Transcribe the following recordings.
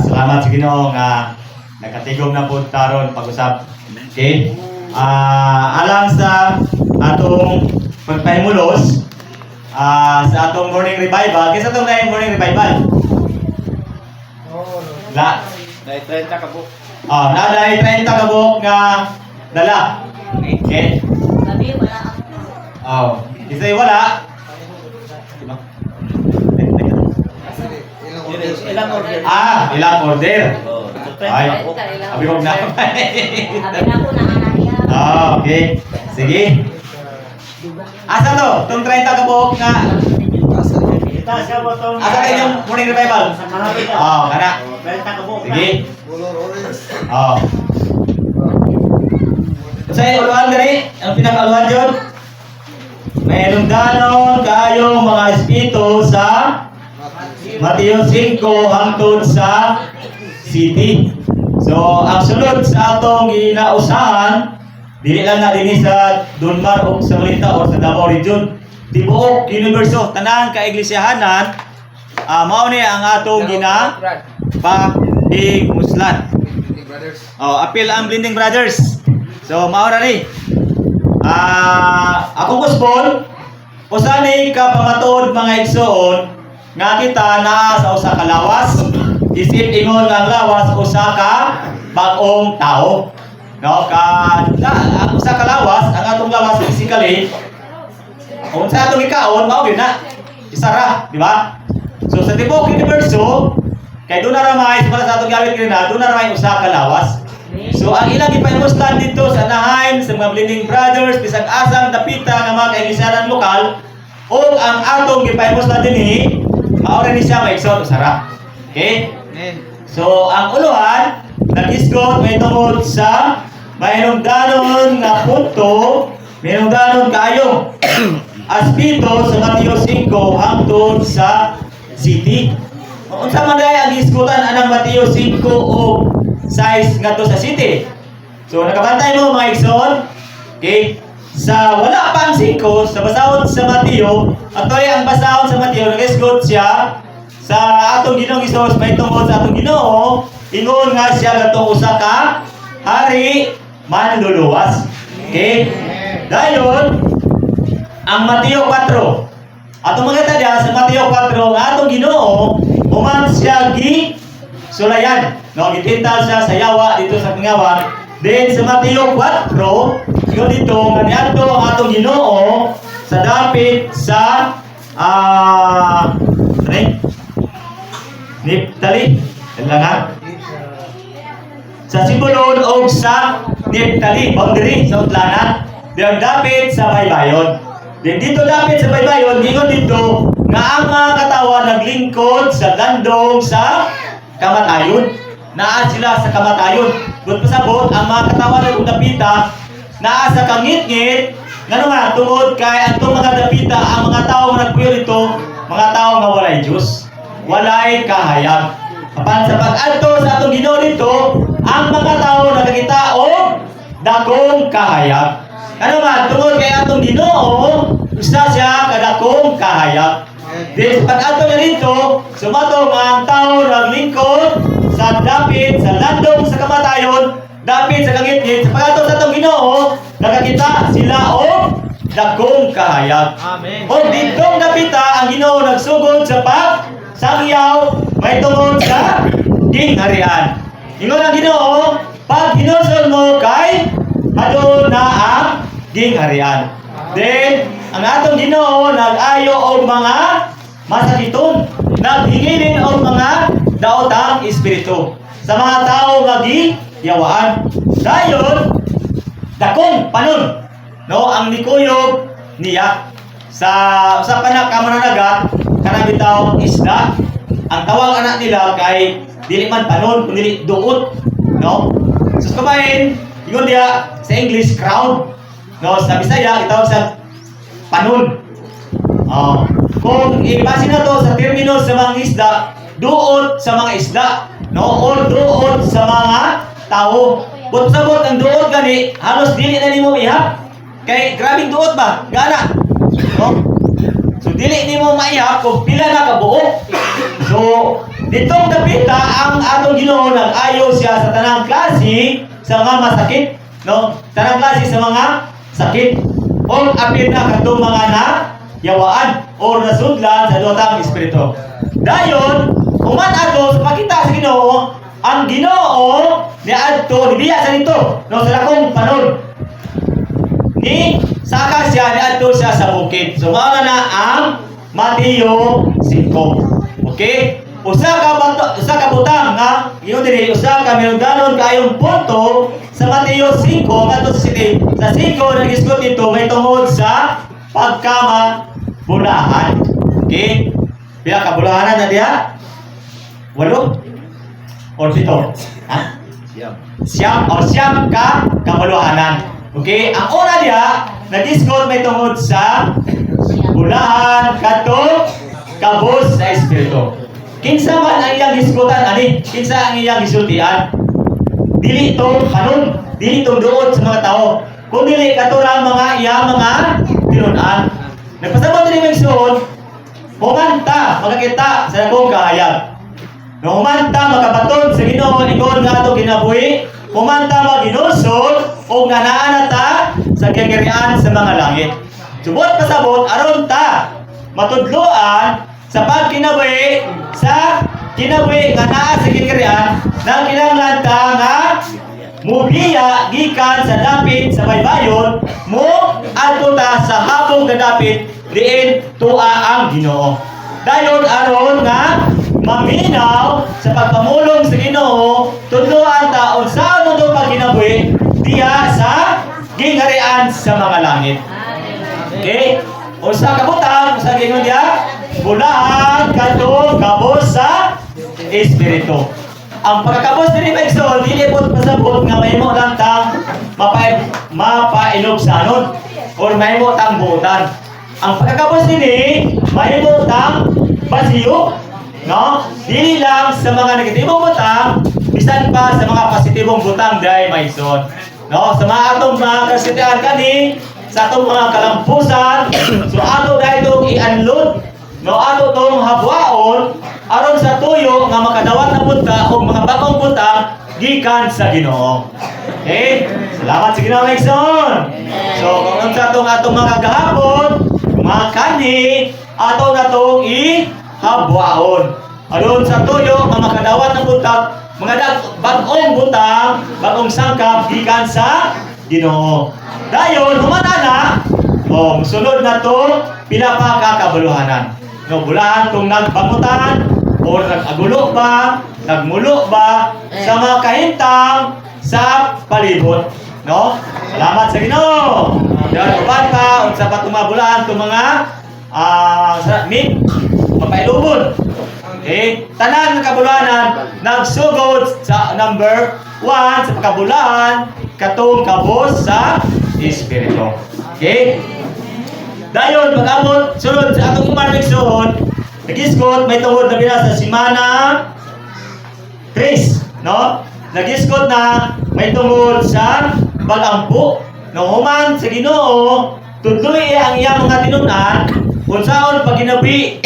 Salamat sa Ginoo nga nakatigom na po taron pag-usap. Okay? Alang sa atong pagpahimulos sa atong morning revival, kaysa atong morning revival. La. Dahil 30 ka po. Dahil 30 ka buok nga dala. Okay? Gabi, wala ako. Isa'y wala. Diba? Ilang order? Ilang order. Ay, abi ko na. Sabi na ako na anaya. Okay. Sige. Asa to? Itong 30 ka buok nga. Asa kayo yung morning revival? Kana. 30 ka po. Sige. Sa uluhan gani, ang pinakauluhan dyan, mayroong danon kayong mga espiritu sa Mateo 5 hangtod sa city. So, ang sunod sa atong ginausahan, dili lang na din sa Dunmar o sa Malita o sa Davao Region. Tibuok universo, tanan ka iglesiyahanan, mao ni ang atong pag-muslan. Appeal ang Blending Brothers. So, mao na ni. Akong gospel, usa ni ka pamatuod mga igsoon nga kita naa sa usa ka lawas. Isip ingon nga ang lawas usa ka bag-ong tao. No, ang usa ka lawas, ang atong lawas physically, kung sa atong ikaon, mao gyud na. Isara, di ba? So sa tibuok universo, kay doon na ramay, para sa atong gawin kanina, doon na ramay usa ka lawas. So ang ilang ipahimuslan dito sa Anaheim, sa mga Blending Brothers, bisag asang dapita nga mga kaiglesiyanan lokal, o ang atong ipahimuslan dinhi, mao rin siya maigsoon usara. Okay? So ang uluhan, nag-isgot may tungod sa mayroong danon nga punto, mayroong danon kayo. Aspito sa Mateo 5 hangtod sa city. Unsa man dai ang isgutan anang Mateo 5 o 6 ngadto sa city. So nakabantay mo mga igsoon. Okay? Sa wala pa ang 5 sa basahon sa Mateo, atoy ang basahon sa Mateo nag-isgot siya sa atong Ginoong Hesus may tungod sa atong Ginoo, ingon nga siya gatong usa ka hari manluluwas. Okay? Dayon ang Mateo 4. Atong maganda diha sa Mateo 4 nga atong Ginoo human siya gi sulayan. No, gitintal siya sa yawa dito sa Pingawan. Then sa Mateo 4, yun dito nga niadto ang atong Ginoo sa dapit sa Neptali. Lang sa Sibulon o sa Neptali, boundary sa utlanan. Diyan dapit sa baybayon. Then dito dapit sa baybayon, ingon dito nga ang mga katawan naglingkod sa landong sa kamatayon. Naa sila sa kamatayon. Doon pasabot ang mga katawan ng dapita naa sa kangit-ngit. Ngano nga tungod kay adtong mga dapita ang mga tawo nga nagpuyo dito, mga tawo nga walay Dios, walay kahayag. Apan sa pag-adto sa atong Ginoo dito, ang mga tawo nakakita og dagong kahayag. Ano nga tungod kay atong Ginoo, usa siya kadakong kahayag. Then pag-adto niya dito, sumato ang tawo naglingkod sa dapit sa landong sa kamatayon, dapit sa kangit-ngit. Sa pag-adto sa atong Ginoo, nakakita sila og dagong kahayag. Amen. O ditong dapita ang Ginoo nagsugod sa pagsangyaw may tungod sa gingharian. Ingon ang Ginoo, pag hinusol mo kay adto na ang gingharian. Then ang atong Ginoo nag-ayo og mga masakiton, naghingilin og mga daotang espiritu sa mga tao nga giyawaan. Dayon dakong panon, no, ang nikuyog niya sa usapan na kamananaga kana bitaw isda. Ang tawag anak nila kay dili man panon kundi duot, no. So kumain ingon dia sa English crowd, no, sa Bisaya gitawag sa panon. Kung ibase na to sa termino sa mga isda, duot sa mga isda, no, or duot sa mga tao. But sabot ang duot gani halos dili na nimo ihap. Kay grabing duot ba? Gana. No? So dili nimo maihap kung pila na ka buok. So Nitong dapita ang atong Ginoo nag-ayo siya sa tanang klase sa mga masakit, no? Tanang klase sa mga sakit. O apil na katong mga yawaan o nasudlan sa duhatang espiritu. Dayon, human ato sa pakita sa Ginoo, ang Ginoo ni adto nibiya sa dito, no, sa dakong panon. Ni saka siya ni adto siya sa bukid. So mao na ang Mateo 5. Okay? Usa ka butang nga ingon diri usa ka minungdanon kaayong punto sa Mateo 5 ngadto sa city. Sa 5 nagisgot dito may tungod sa pagkamabulahan. Okay? Pila ka bulahanan na diha? 8 or 7? Ha? Siyam ka kabuluhanan. Okay? Ang una diha nagisgot may tungod sa bulahan kadto kabos sa espiritu. Kinsa man ang iyang hisgutan ani? Kinsa ang iyang gisultian? Dili ito kanon, dili ito duot sa mga tao. Kung dili katurang mga iyang mga tinunan. Nagpasabot din yung igsoon, humanta, magkakita sa akong kahayag. No humanta makabaton sa Ginoo ingon nga ato kinabuhi, humanta maginusod og nanaan ta sa kagirian sa mga langit. Subot pasabot aron ta matudloan sa pagkinabuhi sa kinabuhi nga naa sa kagirian nang kinahanglan ta nga mubiya gikan sa dapit sa baybayon mo adto ta sa habong kadapit diin tua ang Ginoo. Dayon aron nga maminaw sa pagpamulong sa Ginoo tudloan ta unsaon mo to pagkinabuhi diha sa gingharian sa mga langit. Okay? Usa ka butang sa gingon diha bulahan kadto kabos sa espiritu. Ang pagkakabos diri maigsoon dili pod pasabot nga mahimo lang tang mapailog sa anon or mahimo tang buotan. Ang pagkakabos dinhi mahimo tang basiyo, no? Dili lang sa mga negatibong butang, bisan pa sa mga positibong butang dai maigsoon. No, sa mga atong mga kasitian kani, sa atong mga kalampusan, so ato dai itong i-unload, no, ato tong habwaon aron sa tuyo nga makadawat na bunta o mga bagong butang gikan sa Ginoo. Okay? Salamat sa Ginoo Maigsoon. So kung sa atong mga gahapon, mga kani, ato na tong i-habwaon aron sa tuyo nga makadawat na buntag mga bagong butang, bagong sangkap gikan sa Ginoo. Dayon humana na, sunod na to pila pa kakabuluhanan. No, bulahan tong nagbangutan or nag-agulo ba, nagmulo ba sa mga kahintang sa palibot. No? Salamat sa Ginoo. Dayon uban pa unsa pa tumabulahan tong mga mapailubon. Okay? Tanan ng kabulahanan nagsugod sa number 1 sa pagkabulahan katong kabos sa espiritu. Okay? Dayon pag-abot sunod sa atong imarigsoon, nagisgot may tungod na bila sa simana 3, no? Nagisgot na may tungod sa pag-ampo. No human sa Ginoo, tudloy ang iyang mga tinunan unsaon paginabi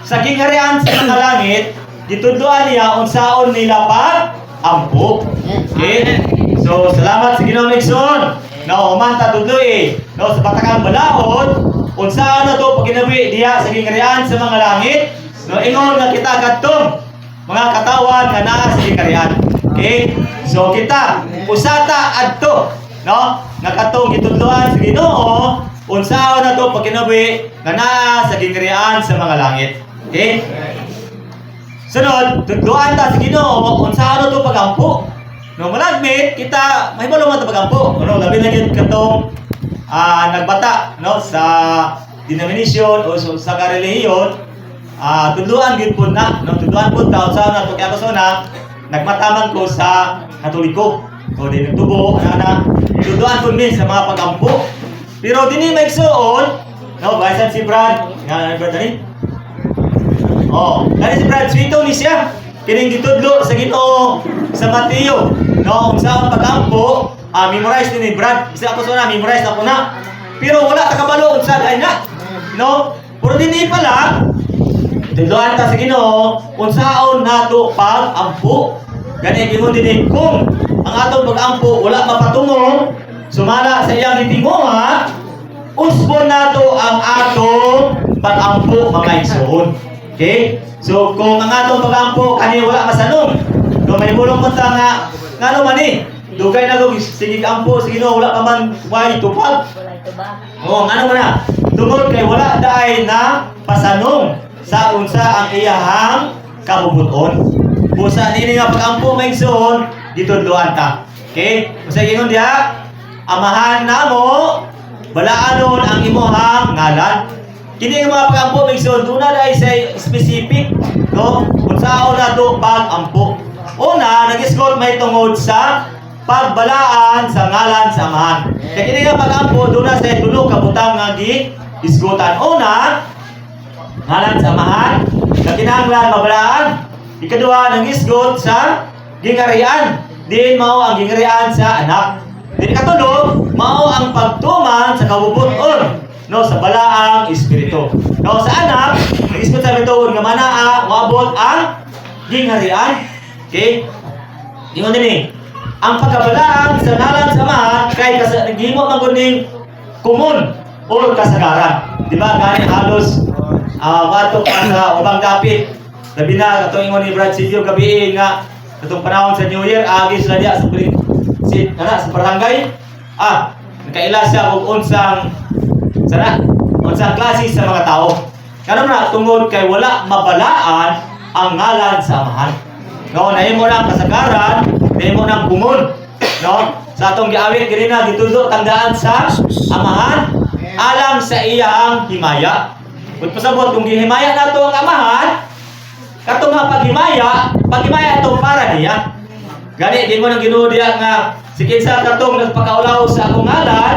sa gingharian sa mga langit, gitudloan niya unsaon nila pag-ampo. Okay? So salamat sa Ginoo Maigsoon. No human ta tudloy, no sa batakang balaod unsaon na to paginabi diha sa gingharian sa mga langit, no ingon nga kita kadtong mga katawan nga naa sa gingharian. Okay? So kita usata adto, no? Nga katong gitudloan sa Ginoo unsaon na to pagkinabi nga naa sa gingharian sa mga langit. Okay? Sunod, tudloan ta sa Ginoo unsaon na to pagampo. No malagmit kita mahibalo man ta pagampo. No labi na gyud katong nagbata, no, sa denomination o sa karelihiyon, tudloan gyud pud na, no, tudloan pud ta unsaon na to kaya ko na nagmataman ko sa Katoliko o din nagtubo ana tudloan pud mi sa mga pagampo. Pero dinhi maigsoon, no, baisan si Brad, nga Brad ani. Dali si Brad swito ni siya. Kining gitudlo sa Ginoo sa Mateo, no, unsaon pagampo, memorize ni Brad. Isa ako na memorize na ko na. Pero wala ta kabalo unsa ay na. No? Pero dinhi pala Tidloan ta sa Ginoo, unsaon nato pag-ampo. Gani gingon dinhi kung ang atong pag-ampo wala mapatungong sumala sa iyang hitinguha, usbon nato ang atong pag-ampo mga igsoon. Okay? So kung ang atong pag-ampo kani wala masanong, do may bulong mo ta nga ngano man ni? Dugay na gog sige ampo sa Ginoo wala pa man way tupag. Wala ito ba? Oh, ano man na? Tungod kay wala daay na pasanong sa unsa ang iyahang kabubuton. Busa nini nga pag-ampo maigsoon ditudloan ta. Okay? Usa gingon diha, amahan namo balaanon ang imong ngalan. Kini nga mga pag-ampo maigsoon duna daay sa specific, no? Unsaon nato pag-ampo. Una, nag-isgot may tungod sa pagbalaan sa ngalan sa amahan. Kaya kini nga pag-ampo duna sa tulo ka butang nga gi-isgotan. Una, ngalan sa amahan, na kinahanglan mabalaan. Ikadua, nang-isgot sa gingarian. Din mao ang gingarian sa anak. Din katulo, mao ang pagtuman sa kabubuton, no, sa balaang espiritu. No, sa anak, nang-isgot sa bituon nga manaa moabot ang gingarian. Okay? Ingon dinhi, ang pagkabalaan sa ngalan sa amahan kay naghimo man gud ning kumun o kasagaran. Di ba? Gani halos wato pa sa ubang dapit. Labi na katong ingon ni Brad Silvio gabi nga katong panahon sa New Year agi sila diya sa barangay. Nakaila siya og unsang klase sa mga tao. Karon na tungod kay wala mabalaan ang ngalan sa amahan. No, nahimo na ang kasagaran, nahimo na ang kumun. No? Sa atong giawit diri na gitudo tandaan sa amahan alang sa iyang himaya. Kung pasabot kung gihimaya nato ang amahan, katong nga paghimaya itong para niya. Gani, di mo nang Ginoo diya nga, sige sa katong nagpakaulaw sa akong ngalan,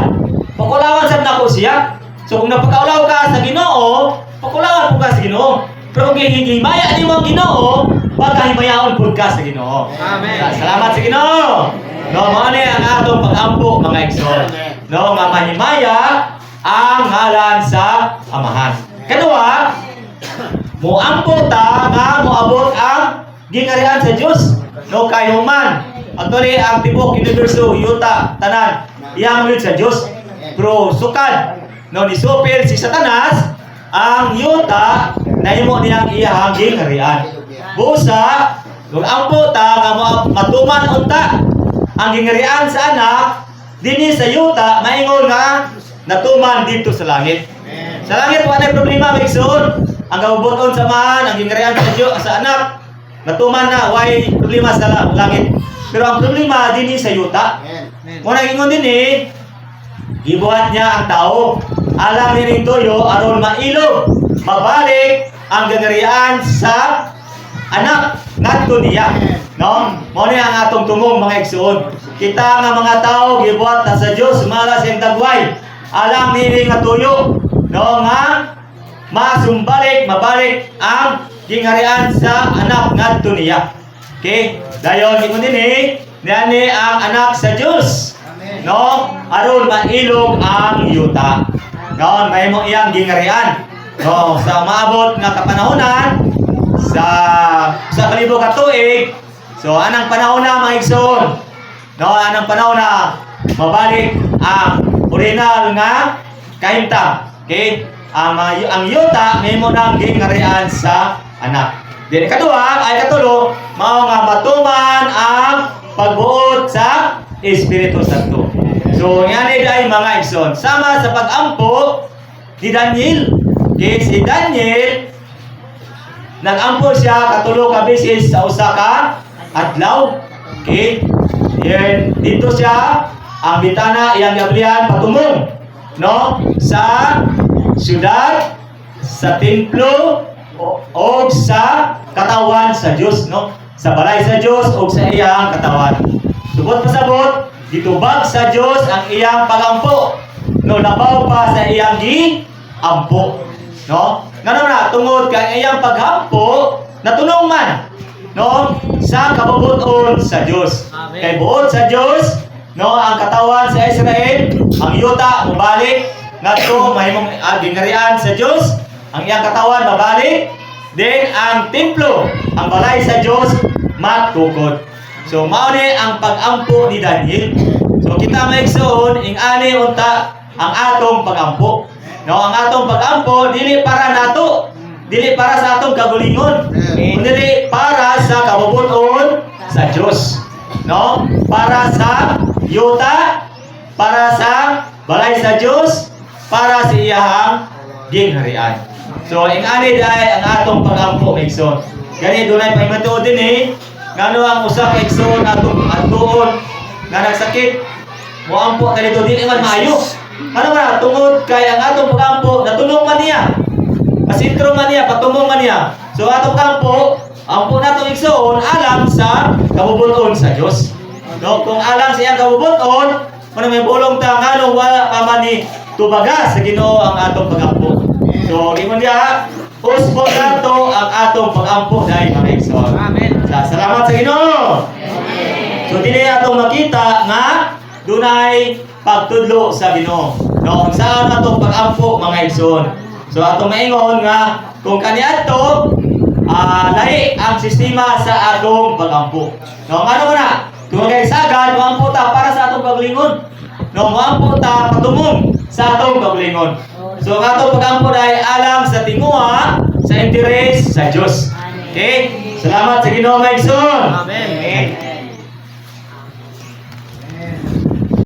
pakulawan sa nako siya. So kung napakaulaw ka sa Ginoo, pakulawan po ka sa Ginoo. Pero kung gihimaya di mo ang Ginoo, pagkahimayaon po ka sa Ginoo. Amen. Salamat sa Ginoo. No, mao ni ang atong pag-ampo mga igsoon. No, nga mahimaya ang ngalan sa amahan. Kadua, moampo ta nga moabot ang gingarian sa Dios. No, kay human. Actually, ang tibok universo, yuta, tanan, iyang sa Dios. Pero sukad, no, ni supil si Satanas, ang yuta nahimo niyang iyang gingarian. Busa, moampo ta nga matuman unta ang gingarian sa anak dinhi sa yuta maingon nga natuman dito sa langit. Sa langit wala problema maigsoon. Ang kabubuton sa amahan, ang gingarian sa anak, natuman na, why problema sa langit. Pero ang problema din sa yuta. Kung nagingon din ibuhat niya ang tao. Alam ni rin toyo, aron mailog, mabalik ang gingarian sa anak, ngadto niya. No? Mao ni ang atong tumong mga igsoon. Kita nga mga tao, gibuhat na sa Dios, mala sa dagway. Alam ni nga tuyo, no, nga mabalik ang gingarian sa anak ngadto niya. Okay? Dayon ingon dinhi, niani ang anak sa Dios. No? Aron mailog ang yuta. No, mahimo iyang gingarian. No, sa maabot nga kapanahonan sa kalibo ka tuig. So anang panahon na mga igsoon. No, anang panahon na mabalik ang original nga kahimtang. Okay? Ang yuta mahimo nang gingarian sa anak. Dili kadua ay katulo mao nga matuman ang pagbuot sa Espiritu Santo. So yani dai mga igsoon sama sa pag-ampo ni Daniel. Okay, si Daniel nag-ampo siya katulo ka beses sa usa ka adlaw. Okay? Yan dito siya ang bitana iyang gabrihan patumong, no, sa syudad, sa templo o sa katawan sa Dios, no, sa balay sa Dios o sa iyang katawan. Subot pasabot gitubag sa Dios ang iyang pagampo, no, labaw pa sa iyang giampo, no. Ngano na tungod kay iyang paghampo natulong man, no, sa kabubuton sa Dios. Kay buot sa Dios, no, ang katawan sa Israel, ang yuta mabalik ngadto mahimong gingarian sa Dios, ang iyang katawan mabalik Then ang templo, ang balay sa Dios matukod. So mao ni ang pag-ampo ni Daniel. So kita maigsoon ing ani unta ang atong pag-ampo. No, ang atong pag-ampo dili para nato, dili para sa atong kagulingon, kundi para sa kabubuton sa Dios. No? Para sa yuta, para sa balay sa Dios, para sa iyahang gingharian. So ing ani dai ang atong pag-ampo maigsoon. Gani dunay pahimatuod din ngano ang usa ka igsoon atong atuon nga nagsakit mo ampo kanito dili man maayo. Ano ba tungod kay ang atong pag-ampo natulong man niya. Pasintro man niya, patumong man niya. So atong kampo, ampo natong igsoon alam sa kabubuton sa Dios. No, kung alam sa iyang kabubuton, kuno may bulong ta nganong wala pa man ni tubaga sa Ginoo ang atong pag-ampo. So ingon diha, usbo nato ang atong pag-ampo dai mga igsoon. Amen. Salamat sa Ginoo. So dili atong makita nga dunay pagtudlo sa Ginoo. No, kung saan atong pag-ampo mga igsoon. So atong maingon nga kung kaniadto lahi ang sistema sa atong pag-ampo. No, ano mo na? Kung kay sagad mo ampo ta para sa atong paglingon. No, mo ampo ta patumong sa atong paglingon. So ang atong pag-ampo dai alam sa tinguha sa interes sa Dios. Okay? Salamat sa Ginoo mga igsoon. Amen.